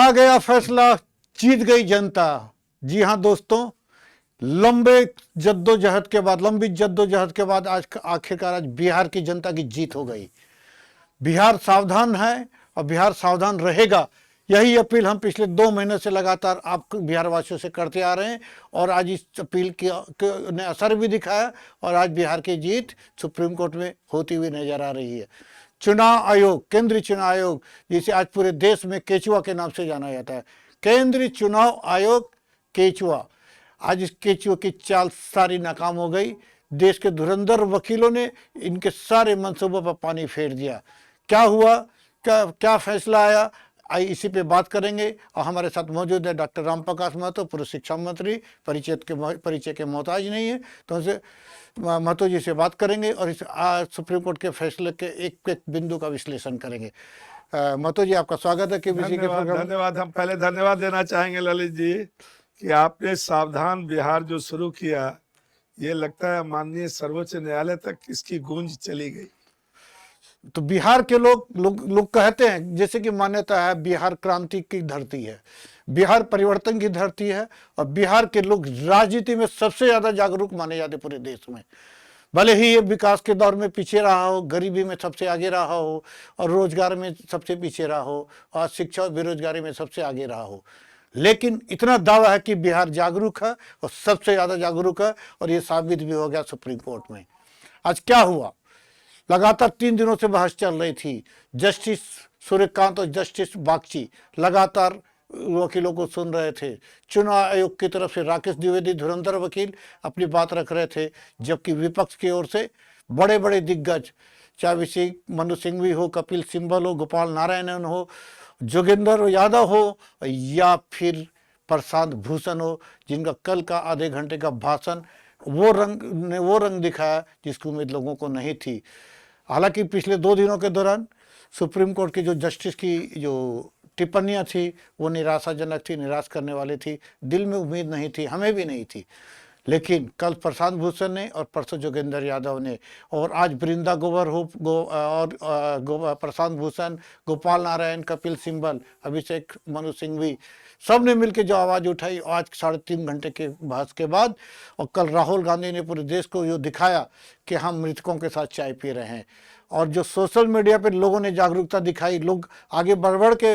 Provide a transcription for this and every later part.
आ गया फैसला, जीत गई जनता। जी हाँ दोस्तों, लंबी जद्दोजहद के बाद आज आखिरकार आज बिहार की जनता की जीत हो गई। बिहार सावधान है और बिहार सावधान रहेगा। यही अपील हम पिछले 2 महीने से लगातार आप बिहार वासियों से करते आ रहे हैं और आज इस अपील ने असर भी दिखाया और आज बिहार की जीत सुप्रीम कोर्ट में होती हुई नजर आ रही है। चुनाव आयोग, केंद्रीय चुनाव आयोग, जिसे आज पूरे देश में केचुआ के नाम से जाना जाता है, केंद्रीय चुनाव आयोग केचुआ, आज इस केचुआ की चाल सारी नाकाम हो गई। देश के धुरंधर वकीलों ने इनके सारे मंसूबों पर पानी फेर दिया। क्या हुआ, क्या फैसला आया, आई इसी पे बात करेंगे। और हमारे साथ मौजूद है डॉक्टर राम प्रकाश महतो, पूर्व शिक्षा मंत्री, परिचय के मोहताज नहीं है, तो उनसे महतो जी से बात करेंगे और इस सुप्रीम कोर्ट के फैसले के एक एक बिंदु का विश्लेषण करेंगे। महतो जी, आपका स्वागत है केबीसी के प्रोग्राम। धन्यवाद। हम पहले धन्यवाद देना चाहेंगे ललित जी कि आपने सावधान बिहार जो शुरू किया, ये लगता है माननीय सर्वोच्च न्यायालय तक इसकी गूंज चली गई। तो बिहार के लोग कहते हैं, जैसे कि मान्यता है, बिहार क्रांति की धरती है, बिहार परिवर्तन की धरती है और बिहार के लोग राजनीति में सबसे ज्यादा जागरूक माने जाते पूरे देश में। भले ही ये विकास के दौर में पीछे रहा हो, गरीबी में सबसे आगे रहा हो और रोजगार में सबसे पीछे रहा हो और शिक्षा और बेरोजगारी में सबसे आगे रहा हो, लेकिन इतना दावा है कि बिहार जागरूक है और सबसे ज्यादा जागरूक है और ये साबित भी हो गया सुप्रीम कोर्ट में। आज क्या हुआ, लगातार 3 दिनों से बहस चल रही थी। जस्टिस सूर्यकांत और जस्टिस बागची लगातार वकीलों को सुन रहे थे। चुनाव आयोग की तरफ से राकेश द्विवेदी, धुरंधर वकील, अपनी बात रख रहे थे, जबकि विपक्ष की ओर से बड़े बड़े दिग्गज, चाहे मनु सिंघवी हो, कपिल सिब्बल हो, गोपाल नारायणन हो, जोगेंद्र यादव हो या फिर प्रशांत भूषण हो, जिनका कल का आधे घंटे का भाषण वो रंग दिखाया जिसकी उम्मीद लोगों को नहीं थी। हालांकि पिछले 2 दिनों के दौरान सुप्रीम कोर्ट की जो जस्टिस की जो टिप्पणियां थी वो निराशाजनक थी, निराश करने वाली थी। दिल में उम्मीद नहीं थी, हमें भी नहीं थी, लेकिन कल प्रशांत भूषण ने और परसों जोगेंद्र यादव ने और आज वृंदा ग्रोवर हो प्रशांत भूषण, गोपाल नारायण, कपिल सिब्बल, अभिषेक मनु सिंघवी, सब ने मिलकर जो आवाज़ उठाई आज 3.5 घंटे के बहस के बाद। और कल राहुल गांधी ने पूरे देश को ये दिखाया कि हम मृतकों के साथ चाय पी रहे हैं। और जो सोशल मीडिया पर लोगों ने जागरूकता दिखाई, लोग आगे बढ़ के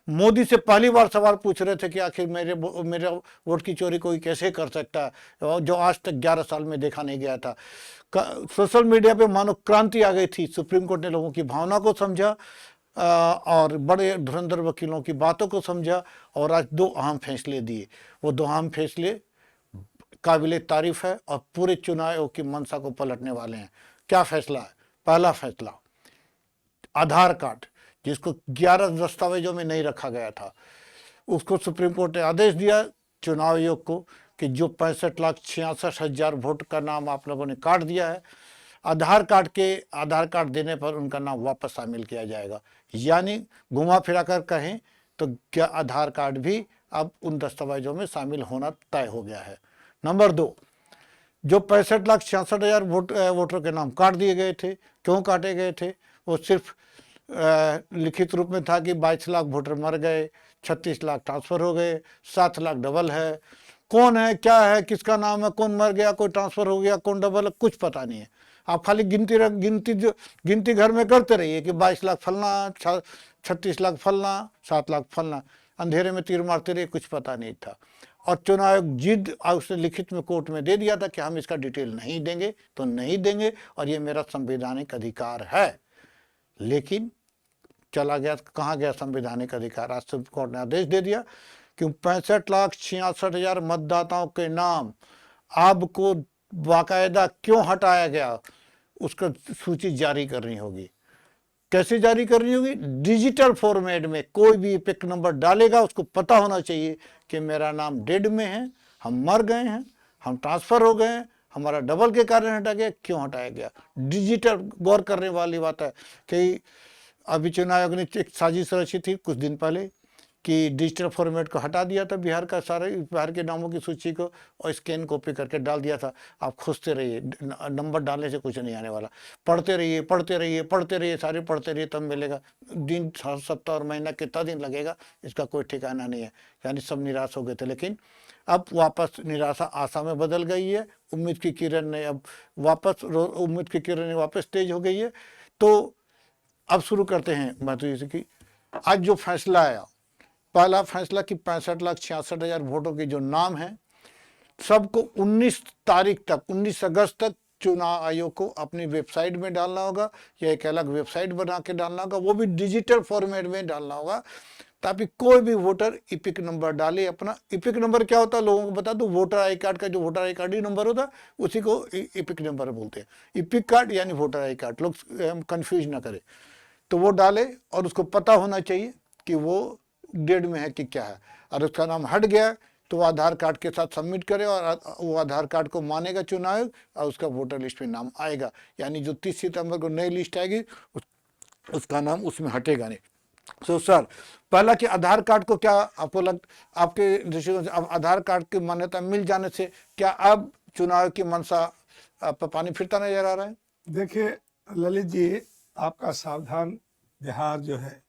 मोदी से पहली बार सवाल पूछ रहे थे कि आखिर मेरे वोट की चोरी कोई कैसे कर सकता है, जो आज तक 11 साल में देखा नहीं गया था। सोशल मीडिया पे मानो क्रांति आ गई थी। सुप्रीम कोर्ट ने लोगों की भावना को समझा और बड़े धुरंधर वकीलों की बातों को समझा और आज 2 अहम फैसले दिए। वो 2 अहम फैसले काबिले तारीफ है और पूरे चुनाव आयोग की मंशा को पलटने वाले हैं। क्या फैसला है? पहला फैसला, आधार कार्ड, जिसको 11 दस्तावेजों में नहीं रखा गया था, उसको सुप्रीम कोर्ट ने आदेश दिया चुनाव आयोग को कि जो 65,66,000 वोट का नाम आप लोगों ने काट दिया है, आधार कार्ड देने पर उनका नाम वापस शामिल किया जाएगा। यानी घुमा फिरा कर कहें तो क्या आधार कार्ड भी अब उन दस्तावेजों में शामिल होना तय हो गया है। नंबर 2, जो 65,66,000 वोटरों के नाम काट दिए गए थे, क्यों काटे गए थे? वो सिर्फ लिखित रूप में था कि 22 लाख वोटर मर गए, 36 लाख ट्रांसफर हो गए, 7 लाख डबल है। कौन है, क्या है, किसका नाम है, कौन मर गया, कोई ट्रांसफर हो गया, कौन डबल है, कुछ पता नहीं है। आप खाली गिनती घर में करते रहिए कि 22 लाख फलना, 36 लाख फलना, 7 लाख फलना, अंधेरे में तीर मारते रहिए, कुछ पता नहीं था। और चुनाव आयोग जिद उसने लिखित में कोर्ट में दे दिया था कि हम इसका डिटेल नहीं देंगे तो नहीं देंगे और ये मेरा संवैधानिक अधिकार है। लेकिन चला गया, कहाँ गया संवैधानिक अधिकार? आज सुप्रीम कोर्ट ने आदेश दे दिया कि 65,66,000 मतदाताओं के नाम आपको बाकायदा क्यों हटाया गया, उसका सूची जारी करनी होगी। कैसे जारी करनी होगी? डिजिटल फॉर्मेट में। कोई भी पिक नंबर डालेगा उसको पता होना चाहिए कि मेरा नाम डेड में है, हम मर गए हैं, हम ट्रांसफर हो गए हैं, हमारा डबल के कारण हटा गया, क्यों हटाया गया। डिजिटल गौर करने वाली बात है कि अभी चुनाव आयोग ने एक साजिश रची थी कुछ दिन पहले कि डिजिटल फॉर्मेट को हटा दिया था बिहार का, सारे बिहार के नामों की सूची को, और स्कैन कॉपी करके डाल दिया था। आप खोजते रहिए, नंबर डालने से कुछ नहीं आने वाला। पढ़ते रहिए पढ़ते रहिए पढ़ते रहिए, सारे पढ़ते रहिए, तब मिलेगा। दिन, सप्ताह और महीना कितना दिन लगेगा इसका कोई ठिकाना नहीं है। यानी सब निराश हो गए थे, लेकिन अब वापस निराशा आशा में बदल गई है। उम्मीद की किरण ने अब वापस, उम्मीद की किरण वापस तेज हो गई है। तो अब शुरू करते हैं माधुरी जी की। आज जो फैसला आया, पहला फैसला कि 65,66,000 वोटों के जो नाम हैं, सबको 19 तारीख तक, 19 अगस्त तक चुनाव आयोग को अपनी वेबसाइट में डालना होगा, या एक अलग वेबसाइट बना के डालना होगा, वो भी डिजिटल फॉर्मेट में डालना होगा, ताकि कोई भी वोटर इपिक नंबर डाले अपना। इपिक नंबर क्या होता है लोगों को बता दो, वोटर आई कार्ड का जो वोटर आई कार्ड नंबर होता है उसी को इपिक नंबर बोलते हैं। इपिक कार्ड यानी वोटर आई कार्ड, लोग कंफ्यूज ना करें। तो वो डाले और उसको पता होना चाहिए कि वो डेट में है कि क्या है, और उसका नाम हट गया तो वो आधार कार्ड के साथ सबमिट करे, और वो आधार कार्ड को मानेगा चुनाव आयोग, और उसका वोटर लिस्ट में नाम आएगा। यानी जो 30 सितंबर को नई लिस्ट आएगी उसका नाम उसमें हटेगा नहीं। तो सर, पहला कि आधार कार्ड को क्या आपको आपके दृष्टिकोण से अब आधार कार्ड की मान्यता मिल जाने से क्या अब चुनाव की मंशा पर पानी फिरता नजर आ रहा है? देखिए ललित जी, आपका सावधान बिहार जो है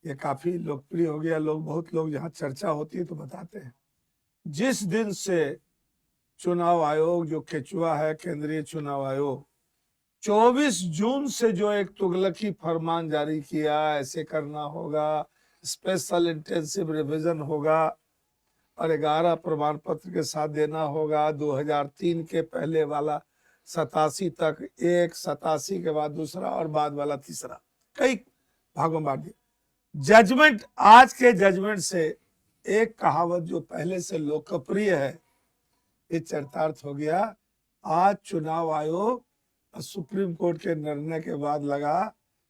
ये काफी लोकप्रिय हो गया। बहुत लोग जहाँ चर्चा होती है तो बताते हैं, जिस दिन से चुनाव आयोग जो केचुआ है, केंद्रीय चुनाव आयोग, 24 जून से जो एक तुगलकी फरमान जारी किया, ऐसे करना होगा, स्पेशल इंटेंसिव रिवीजन होगा और 11 प्रमाण पत्र के साथ देना होगा, 2003 के पहले वाला 87 तक एक, 87 के बाद दूसरा और बाद वाला तीसरा, कई भागों में बांट दिया। जजमेंट, आज के जजमेंट से एक कहावत जो पहले से लोकप्रिय है ये चरितार्थ हो गया। आज चुनाव आयोग सुप्रीम कोर्ट के निर्णय के बाद लगा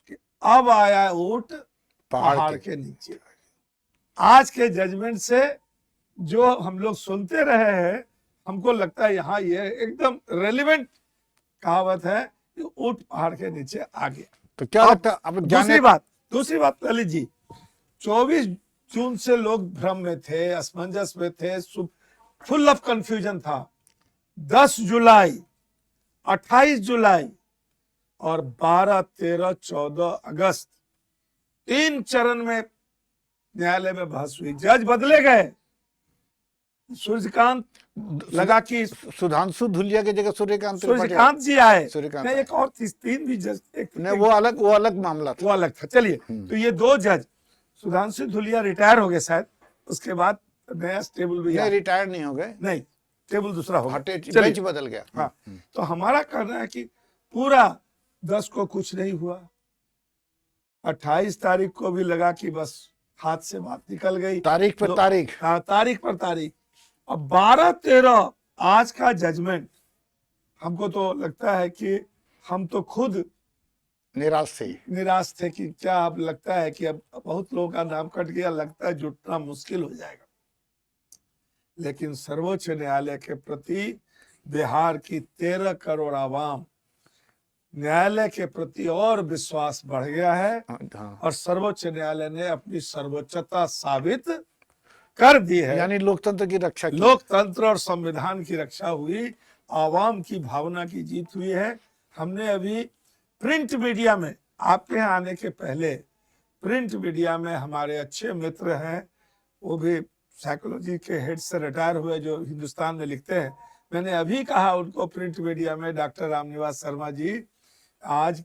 कि अब आया ऊंट पहाड़ के नीचे। आज के जजमेंट से जो हम लोग सुनते रहे हैं, हमको लगता है यहाँ ये एकदम रेलिवेंट कहावत है कि ऊंट पहाड़ के नीचे आ गया। तो क्या लगता है? दूसरी बात ललित जी, 24 जून से लोग भ्रम में थे, असमंजस में थे, फुल ऑफ कंफ्यूजन था। 10 जुलाई, 28 जुलाई और 12, 13, 14 अगस्त 3 चरण में न्यायालय में बहस हुई। जज बदले गए। सूर्यकांत लगा कि सुधांशु धुलिया की जगह सूर्यकांत जी आए। नहीं, एक और 3 भी जज, नहीं वो अलग मामला था, वो अलग था। चलिए, तो ये 2 जज, सुधांशु धुलिया रिटायर हो गए शायद, उसके बाद नया टेबल भी, नहीं रिटायर नहीं हो गए, नहीं टेबल दूसरा हो गया, बेंच बदल गया। हाँ, तो हमारा कहना है कि पूरा 10 को कुछ नहीं हुआ। 28 तारीख को भी लगा कि बस हाथ से बात निकल गई, तारीख पर तारीख, हाँ तारीख पर तारीख। अब 12, 13 आज का जजमेंट, हमको तो लगता है कि हम तो खुद निराश थे कि क्या, अब लगता है कि अब बहुत लोगों का नाम कट गया, लगता है जुटना मुश्किल हो जाएगा। लेकिन सर्वोच्च न्यायालय के प्रति बिहार की 13 करोड़ आवाम, न्यायालय के प्रति और विश्वास बढ़ गया है। और सर्वोच्च न्यायालय ने अपनी सर्वोच्चता साबित कर दी है। यानी लोकतंत्र की रक्षा की, लोकतंत्र और संविधान की रक्षा हुई, आवाम की भावना की जीत हुई है। हमने अभी प्रिंट मीडिया में, आपके यहाँ आने के पहले प्रिंट मीडिया में हमारे अच्छे मित्र हैं, वो भी साइकोलॉजी के हेड से रिटायर हुए, जो हिंदुस्तान में लिखते हैं। मैंने अभी कहा उनको प्रिंट मीडिया में, डॉक्टर रामनिवास शर्मा जी, आज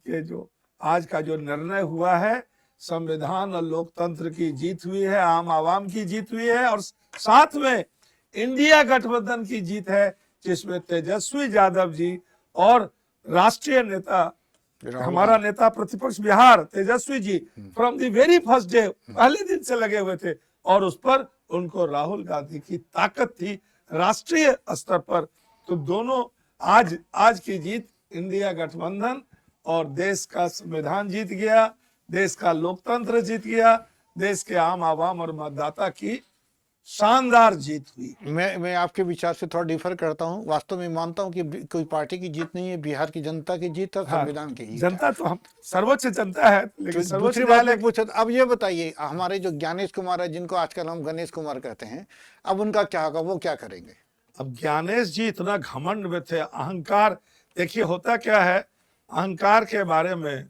का जो निर्णय हुआ है, संविधान और लोकतंत्र की जीत हुई है, आम आवाम की जीत हुई है, और साथ में इंडिया गठबंधन की जीत है, जिसमें तेजस्वी यादव जी और राष्ट्रीय नेता, हमारा नेता प्रतिपक्ष Bihar Tejashwi ji, from the very first day, पहले दिन से लगे हुए थे, और उस पर उनको राहुल गांधी की ताकत थी राष्ट्रीय स्तर पर। तो दोनों आज की जीत, इंडिया गठबंधन और देश का संविधान जीत गया, देश का लोकतंत्र जीत गया, देश के आम आवाम और मतदाता की शानदार जीत हुई। मैं आपके विचार से थोड़ा डिफर करता हूं। वास्तव में मानता हूं कि कोई पार्टी की जीत नहीं है, बिहार की जनता की जीत है, हाँ, संविधान की जीत है। जनता तो हम सर्वोच्च जनता है, लेकिन तो सर्वोच्च दूसरी बात न्यायालय मैं पूछा, अब ये बताइए, हमारे जो ज्ञानेश कुमार है, जिनको आजकल हम गणेश कुमार कहते हैं, अब उनका क्या होगा, वो क्या करेंगे? अब ज्ञानेश जी इतना घमंड में थे, अहंकार। देखिए होता क्या है, अहंकार के बारे में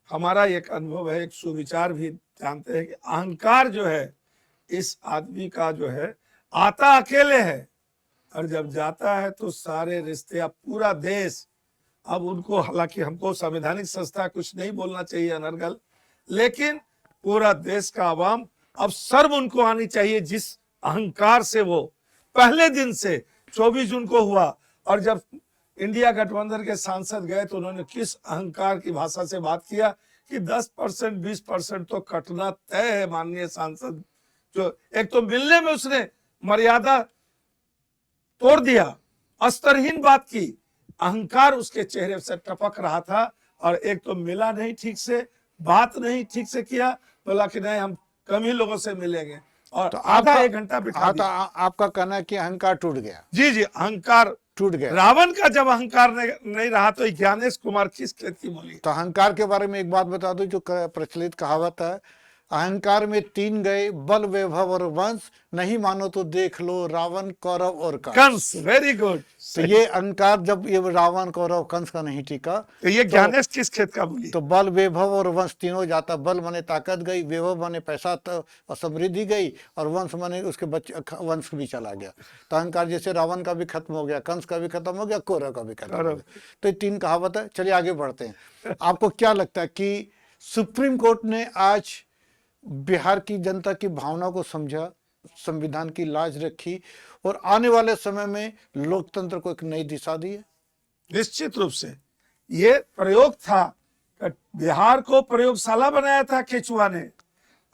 हमारा एक अनुभव है, एक सुविचार भी जानते हैं कि अहंकार जो है इस आदमी का जो है, आता अकेले है और जब जाता है तो सारे रिश्ते, अब पूरा देश, अब उनको, हालांकि हमको संवैधानिक संस्था कुछ नहीं बोलना चाहिए अनर्गल, लेकिन पूरा देश का आवाम अब शर्म उनको आनी चाहिए, जिस अहंकार से वो पहले दिन से 24 जून को हुआ और जब इंडिया गठबंधन के सांसद गए तो उन्होंने किस अहंकार की भाषा से बात किया कि 10% 20% तो कटना तय है। माननीय सांसद जो एक तो मिलने में उसने मर्यादा तोड़ दिया, अस्तरहीन बात की, अहंकार उसके चेहरे से टपक रहा था, और एक तो मिला नहीं ठीक से, बात नहीं ठीक से किया, बोला कि नहीं हम कम ही लोगों से मिलेंगे, और तो आधा आपका 1 घंटा बिठा हाँ, तो दिया। आपका कहना है कि अहंकार टूट गया? जी जी, अहंकार टूट गया। रावण का जब अहंकार नहीं रहा तो ज्ञानेश कुमार किस खेत की मूली। तो अहंकार के बारे में एक बात बता दूं, जो प्रचलित कहावत है, अहंकार में 3 गए, बल वैभव और वंश, नहीं मानो तो देख लो रावण कौरव और कंस। Very good. तो ये अहंकार जब ये रावण कौरव कंस का नहीं टिका, तो ये ज्ञानेश किस खेत का बोली? तो बल वैभव और वंश तीनों जाता। बल माने ताकत गई, वैभव माने पैसा और समृद्धि गई, और वंश माने उसके बच्चे वंश भी चला गया। तो अहंकार जैसे रावण का भी खत्म हो गया, कंस का भी खत्म हो गया, कौरव का भी खत्म हो गया। तो ये 3 कहावत है। चलिए आगे बढ़ते हैं। आपको क्या लगता है कि सुप्रीम कोर्ट ने आज बिहार की जनता की भावना को समझा, संविधान की लाज रखी, और आने वाले समय में लोकतंत्र को एक नई दिशा दी है? निश्चित रूप से ये प्रयोग था, बिहार को प्रयोगशाला बनाया था केचुआ ने,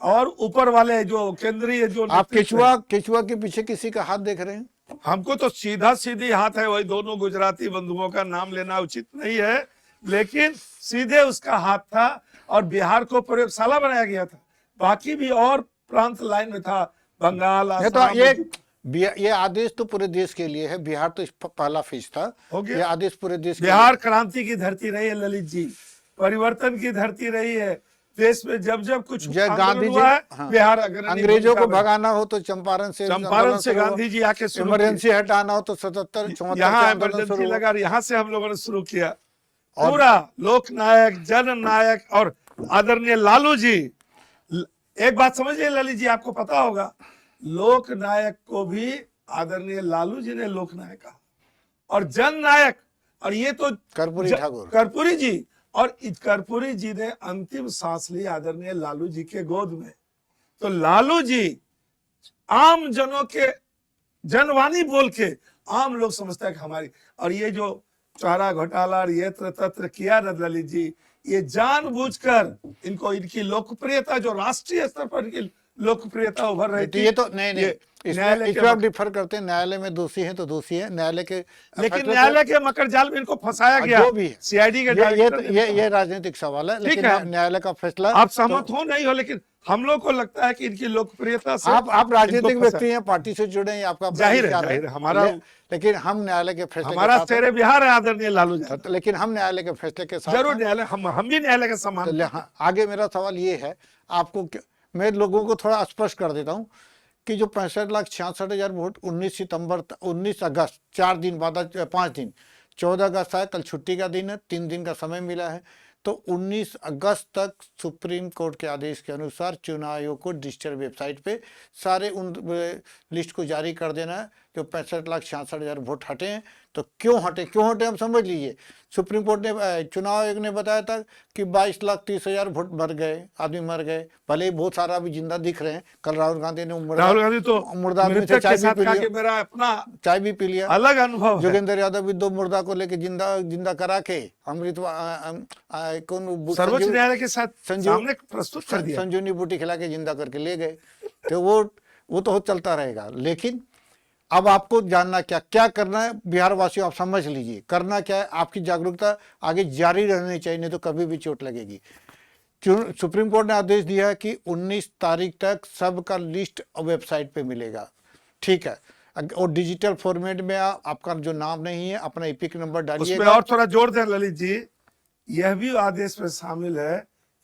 और ऊपर वाले जो केंद्रीय जो आप केचुआ के पीछे किसी का हाथ देख रहे हैं? हमको तो सीधा सीधी हाथ है, वही दोनों गुजराती बंधुओं का नाम लेना उचित नहीं है, लेकिन सीधे उसका हाथ था, और बिहार को प्रयोगशाला बनाया गया था। बाकी भी और प्रांत लाइन में था, बंगाल, तो ये आदेश तो पूरे देश के लिए है, बिहार तो पहला फेज था, ये आदेश पूरे देश के बिहार क्रांति की धरती रही है ललित जी, परिवर्तन की धरती रही है। देश में जब जब कुछ गांधी जी, हाँ, बिहार अंग्रेजों को भगाना हो तो चंपारण से गांधी जी आके इमरजेंसी हटाना हो तो 77 यहाँ इमरजेंसी लगा, यहाँ से हम लोगों ने शुरू किया। पूरा लोक नायक, जन नायक, और आदरणीय लालू जी, एक बात समझिए ललित जी, आपको पता होगा लोक नायक को भी आदरणीय लालू जी ने लोक नायक कहा, और जन नायक, और ये तो कर्पूरी जी, और कर्पूरी जी ने अंतिम सांस ली आदरणीय लालू जी के गोद में। तो लालू जी आम जनों के जनवाणी बोल के आम लोग समझता है कि हमारी, और ये जो चारा घोटाला और ये तत्र किया न ललित जी, ये जानबूझकर इनको, इनकी लोकप्रियता जो राष्ट्रीय स्तर पर इनकी लोकप्रियता उभर रही थी, ये तो नहीं इसमें आप डिफर करते हैं। न्यायालय में दोषी है तो दोषी है, न्यायालय के, लेकिन न्यायालय के मकर जाल में इनको फंसाया गया, जो भी है सीआईडी के ये राजनीतिक सवाल है, लेकिन न्यायालय का फैसला, आप सहमत हो नहीं हो, लेकिन हम लोग को लगता है कि इनकी लोकप्रियता से, आप राजनीतिक व्यक्ति हैं, पार्टी से जुड़े हैं, आपका जाहिर है हमारा, लेकिन हम न्यायालय के फैसले, हमारा शेरे बिहार है आदरणीय लालू जी, लेकिन हम न्यायालय के फैसले के साथ जरूर, न्यायालय हम भी न्यायालय का सम्मान। आगे मेरा सवाल ये है, आपको मैं लोगों को थोड़ा स्पष्ट कर देता हूँ कि जो 65,66,000 वोट 19 अगस्त 4 दिन बाद, 5 दिन, 14 अगस्त है, कल छुट्टी का दिन है, 3 दिन का समय मिला है, तो 19 अगस्त तक सुप्रीम कोर्ट के आदेश के अनुसार चुनाव आयोग को डिजिटल वेबसाइट पे सारे उन लिस्ट को जारी कर देना है। जो 65,66,000 वोट हटे हैं, तो क्यों हटे हम समझ लीजिए। सुप्रीम कोर्ट ने, चुनाव आयोग ने बताया था कि 22,30,000 वोट मर गए, आदमी मर गए, भले ही बहुत सारा अभी जिंदा दिख रहे हैं। कल राहुल गांधी ने मुर्दा में से चाय भी पी लिया, अलग अनुभव। जोगेंद्र यादव भी 2 मुर्दा को लेके जिंदा करा के अमृत सर्वोच्च न्यायालय के साथ प्रस्तुत कर दिया, संजीवनी बूटी खिला के जिंदा करके ले गए। तो वो तो चलता रहेगा, लेकिन अब आपको जानना क्या करना है बिहार वासियों, आप समझ लीजिए करना क्या है। आपकी जागरूकता आगे जारी रहनी चाहिए, नहीं तो कभी भी चोट लगेगी। सुप्रीम कोर्ट ने आदेश दिया है कि 19 तारीख तक सबका लिस्ट वेबसाइट पे मिलेगा। ठीक है। और डिजिटल फॉर्मेट में आपका जो नाम नहीं है अपना एपिक नंबर उसमें डालिएगा। और थोड़ा जोड़ दें ललित जी, यह भी आदेश में शामिल है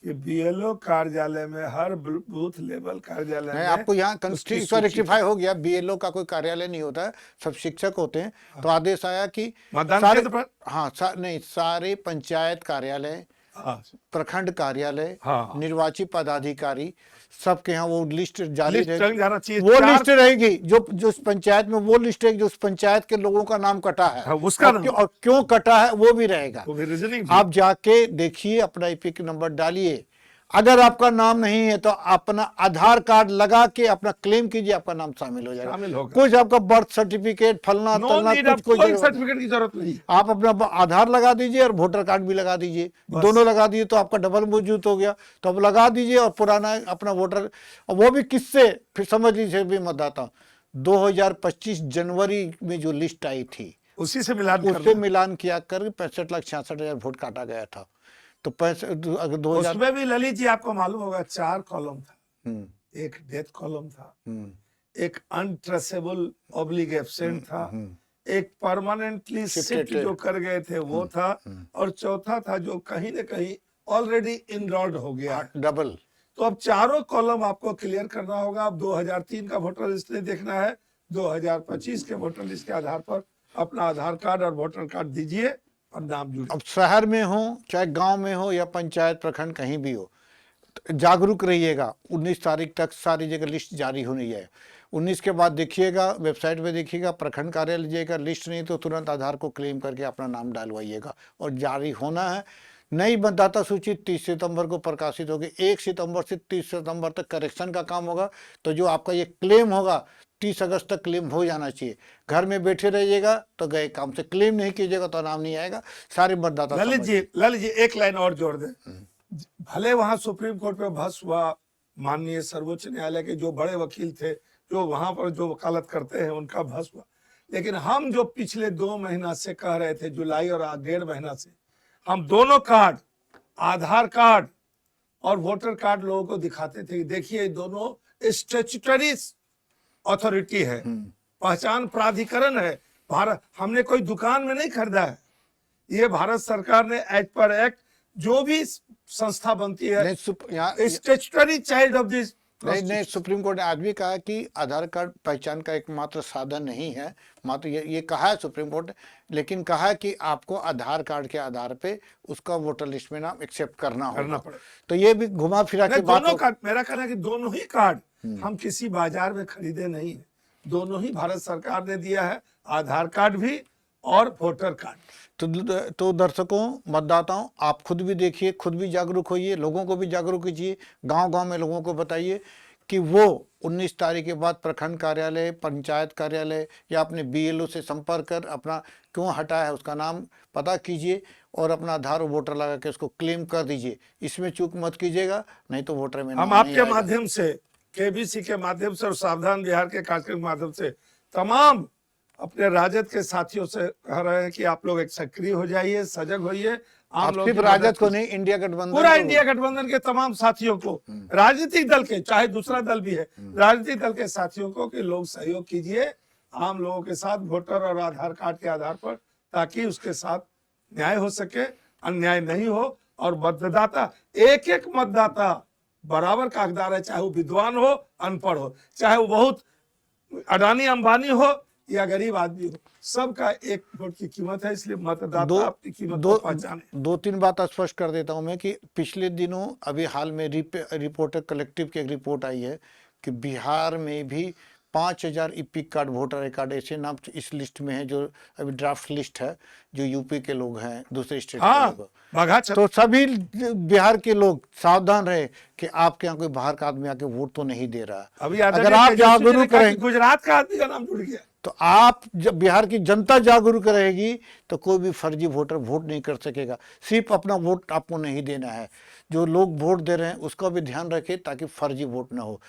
कि बीएलओ कार्यालय में हर बूथ लेवल कार्यालय नहीं, में आपको यहाँ उसकी इस सूची रेक्टिफाई हो गया, बीएलओ का कोई कार्यालय नहीं होता है, सब शिक्षक होते हैं। तो आदेश आया कि मतदान सारे, केंद्र पर, हाँ नहीं, सारे पंचायत कार्यालय, हाँ प्रखंड कार्यालय, हाँ, निर्वाची पदाधिकारी, सबके यहाँ वो लिस्ट जारी लिस्ट रहेगी। जाना चाहिए। वो चार- लिस्ट रहेगी जो उस पंचायत में, वो लिस्ट रहेगी जो उस पंचायत के लोगों का नाम कटा है, हाँ, उसका और नाम। क्यों कटा है वो भी रहेगा। वो भी रीजनिंग भी। आप जाके देखिए, अपना एपिक नंबर डालिए। अगर आपका नाम नहीं है तो अपना आधार कार्ड लगा के अपना क्लेम कीजिए, आपका नाम शामिल हो जाएगा। शामिल होगा। कुछ आपका बर्थ सर्टिफिकेट फलना नो तलना नीड कुछ ऑफ कोई कोई जरूरत नहीं। सर्टिफिकेट की जरूरत नहीं। आप अपना आधार लगा दीजिए और वोटर कार्ड भी लगा दीजिए, बस। दोनों लगा दिए तो आपका डबल मौजूद हो गया। तो अब लगा दीजिए और पुराना अपना वोटर, और वो भी किससे, फिर समझ लीजिए भी मतदाता 2025 जनवरी में जो लिस्ट आई थी उसी से मिलान उससे करना। मिलान किया कर 65,66,000 वोट काटा गया था। तो 2000 उसमें भी ललित जी आपको मालूम होगा 4 कॉलम था, एक डेथ कॉलम था, एक अनट्रेसेबल ऑब्लिग एब्सेंट था, एक परमानेंटली शिफ्ट जो कर गए थे वो था, और चौथा था जो कहीं ना कहीं ऑलरेडी इनरोल्ड हो गया है। डबल। तो अब चारों कॉलम आपको क्लियर करना होगा। अब 2003 का वोटर लिस्ट नहीं देखना है, 2025 के वोटर लिस्ट के आधार पर अपना आधार कार्ड और वोटर कार्ड दीजिए और नाम जुड़े। अब शहर में हो चाहे गांव में हो या पंचायत प्रखंड कहीं भी हो, जागरूक रहिएगा। 19 तारीख तक सारी जगह लिस्ट जारी होनी है। 19 के बाद देखिएगा, वेबसाइट पे देखिएगा, प्रखंड कार्यालय लीजिएगा, लिस्ट नहीं तो तुरंत आधार को क्लेम करके अपना नाम डालवाइएगा और जारी होना है। नई मतदाता सूची 30 सितंबर को प्रकाशित होगी। 1 सितंबर से 30 सितंबर तक करेक्शन का काम होगा। तो जो आपका ये क्लेम होगा 30 अगस्त तक क्लेम हो जाना चाहिए। घर में बैठे रहिएगा तो गए काम से, क्लेम नहीं कीजिएगा तो नाम नहीं आएगा। सारे मतदाता ललित जी एक लाइन और जोड़ दे। भले वहां सुप्रीम कोर्ट पे बहस हुआ, माननीय सर्वोच्च न्यायालय के जो बड़े वकील थे जो वहां पर जो वकालत करते हैं उनका बहस हुआ, लेकिन हम जो पिछले 2 महीना से कह रहे थे, जुलाई और 1.5 महीना से, हम दोनों कार्ड, आधार कार्ड और वोटर कार्ड लोगों को दिखाते थे। देखिए दोनों स्टैट्यूटरी अथॉरिटी है, पहचान प्राधिकरण है। भारत, हमने कोई दुकान में नहीं खरीदा है, ये भारत सरकार ने एक्ट पर एक्ट जो भी संस्था बनती है, स्टैट्यूटरी चाइल्ड ऑफ दिस। नहीं, सुप्रीम कोर्ट ने आज भी कहा कि आधार कार्ड पहचान का एकमात्र साधन नहीं है, मात्र ये कहा है सुप्रीम कोर्ट ने, लेकिन कहा है कि आपको आधार कार्ड के आधार पे उसका वोटर लिस्ट में नाम एक्सेप्ट करना होगा। तो ये भी घुमा फिरा के बात दोनों कार्ड, मेरा कहना है कि दोनों ही कार्ड हम किसी बाजार में खरीदे नहीं है, दोनों ही भारत सरकार ने दिया है, आधार कार्ड भी और वोटर कार्ड। तो दर्शकों, मतदाताओं, आप खुद भी देखिए, खुद भी जागरूक होइए, लोगों को भी जागरूक कीजिए, गांव-गांव में लोगों को बताइए कि वो 19 तारीख के बाद प्रखंड कार्यालय, पंचायत कार्यालय या अपने बीएलओ से संपर्क कर अपना क्यों हटा है उसका नाम पता कीजिए और अपना आधार और वोटर लगा के उसको क्लेम कर दीजिए। इसमें चूक मत कीजिएगा, नहीं तो वोटर में हम आपके माध्यम से, केबीसी के माध्यम से और सावधान बिहार के कार्यक्रम के माध्यम से तमाम अपने राजद के साथियों से कह रहे हैं कि आप लोग एक सक्रिय हो जाइए, सजग होइए। आप सिर्फ राजद को नहीं, इंडिया गठबंधन, पूरा इंडिया गठबंधन के तमाम साथियों को, राजनीतिक दल के, चाहे दूसरा दल भी है, राजनीतिक दल के साथियों को कि लोग सहयोग कीजिए आम लोगों के साथ वोटर और आधार कार्ड के आधार पर, ताकि उसके साथ न्याय हो सके, अन्याय नहीं हो। और मतदाता, एक एक मतदाता बराबर का हकदार है, चाहे वो विद्वान हो, अनपढ़ हो, चाहे वो बहुत अडानी अंबानी हो या गरीब आदमी हो, सबका एक वोट की कीमत है। इसलिए मतदाता अपनी कीमत को पहचाने। 2-3 बात स्पष्ट कर देता हूं मैं कि पिछले दिनों अभी हाल में रिपोर्टर कलेक्टिव की एक रिपोर्ट आई है कि बिहार में भी 5,000 EPIC card, voter I card ऐसे नाम इस लिस्ट में है जो अभी ड्राफ्ट लिस्ट है, जो यूपी के लोग हैं, दूसरे स्टेट के लोग। तो सभी बिहार के लोग सावधान रहे कि आपके यहाँ कोई बाहर का आदमी आके वोट तो नहीं दे रहा। अगर आप जागरूक रहेंगे, गुजरात का आदमी का नाम जुड़ गया, तो आप जब बिहार की जनता जागरूक रहेगी तो कोई भी फर्जी वोटर वोट नहीं कर सकेगा। सिर्फ अपना वोट आपको नहीं देना है, जो लोग वोट दे रहे हैं उसका भी ध्यान रखें ताकि फर्जी वोट ना हो।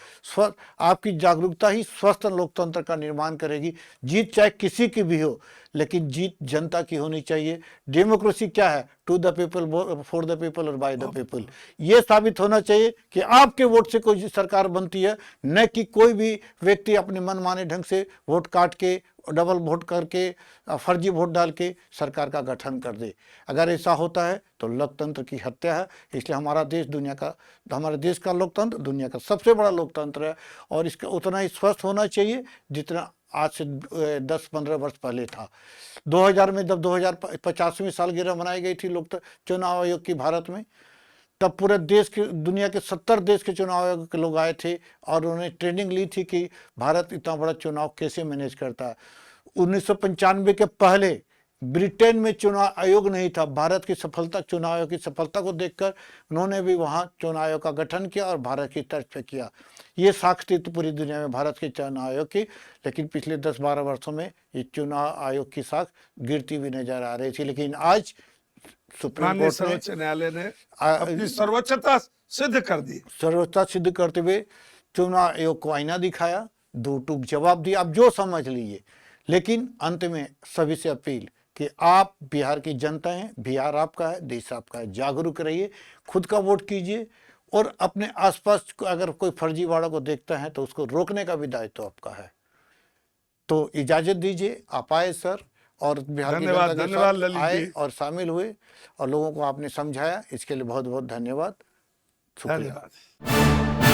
आपकी जागरूकता ही स्वस्थ लोकतंत्र का निर्माण करेगी। जीत चाहे किसी की भी हो, लेकिन जीत जनता की होनी चाहिए। डेमोक्रेसी क्या है? To the people, for the people और बाय द पीपल। ये साबित होना चाहिए कि आपके वोट से कोई सरकार बनती है, न कि कोई भी व्यक्ति अपने मनमाने ढंग से वोट काट के, डबल वोट करके, फर्जी वोट डाल के सरकार का गठन कर दे। अगर ऐसा होता है तो लोकतंत्र की हत्या है। इसलिए हमारा देश का लोकतंत्र दुनिया का सबसे बड़ा लोकतंत्र है, और इसका उतना ही स्वस्थ होना चाहिए जितना आज से 10-15 वर्ष पहले था। 2000 में जब 2050वीं सालगिरह मनाई गई थी चुनाव आयोग की भारत में, तब पूरे देश के, दुनिया के 70 देश के चुनाव आयोग के लोग आए थे और उन्होंने ट्रेनिंग ली थी कि भारत इतना बड़ा चुनाव कैसे मैनेज करता है। 1995 के पहले ब्रिटेन में चुनाव आयोग नहीं था। भारत की सफलता, चुनाव आयोग की सफलता को देखकर उन्होंने भी वहाँ चुनाव आयोग का गठन किया और भारत की तर्ज पे किया। ये साख थी तो पूरी दुनिया में भारत के चुनाव आयोग की, लेकिन पिछले 10-12 वर्षों में ये चुनाव आयोग की साख गिरती भी नजर आ रही थी। लेकिन आज सुप्रीम कोर्ट ने, सर्वोच्च न्यायालय ने अपनी सर्वोच्चता सिद्ध कर दी। सर्वोच्चता सिद्ध करते हुए चुनाव आयोग को आईना दिखाया, दो टूक जवाब दिया, आप जो समझ लीजिए। लेकिन अंत में सभी से अपील कि आप बिहार की जनता हैं, बिहार आपका है, देश आपका है, जागरूक रहिए, खुद का वोट कीजिए, और अपने आसपास अगर कोई फर्जीवाड़ा को देखता है तो उसको रोकने का भी दायित्व आपका है। तो इजाजत दीजिए, आप आए सर, और बिहार की जनता के साथ आए और शामिल हुए और लोगों को आपने समझाया, इसके लिए बहुत बहुत धन्यवाद, शुक्रिया।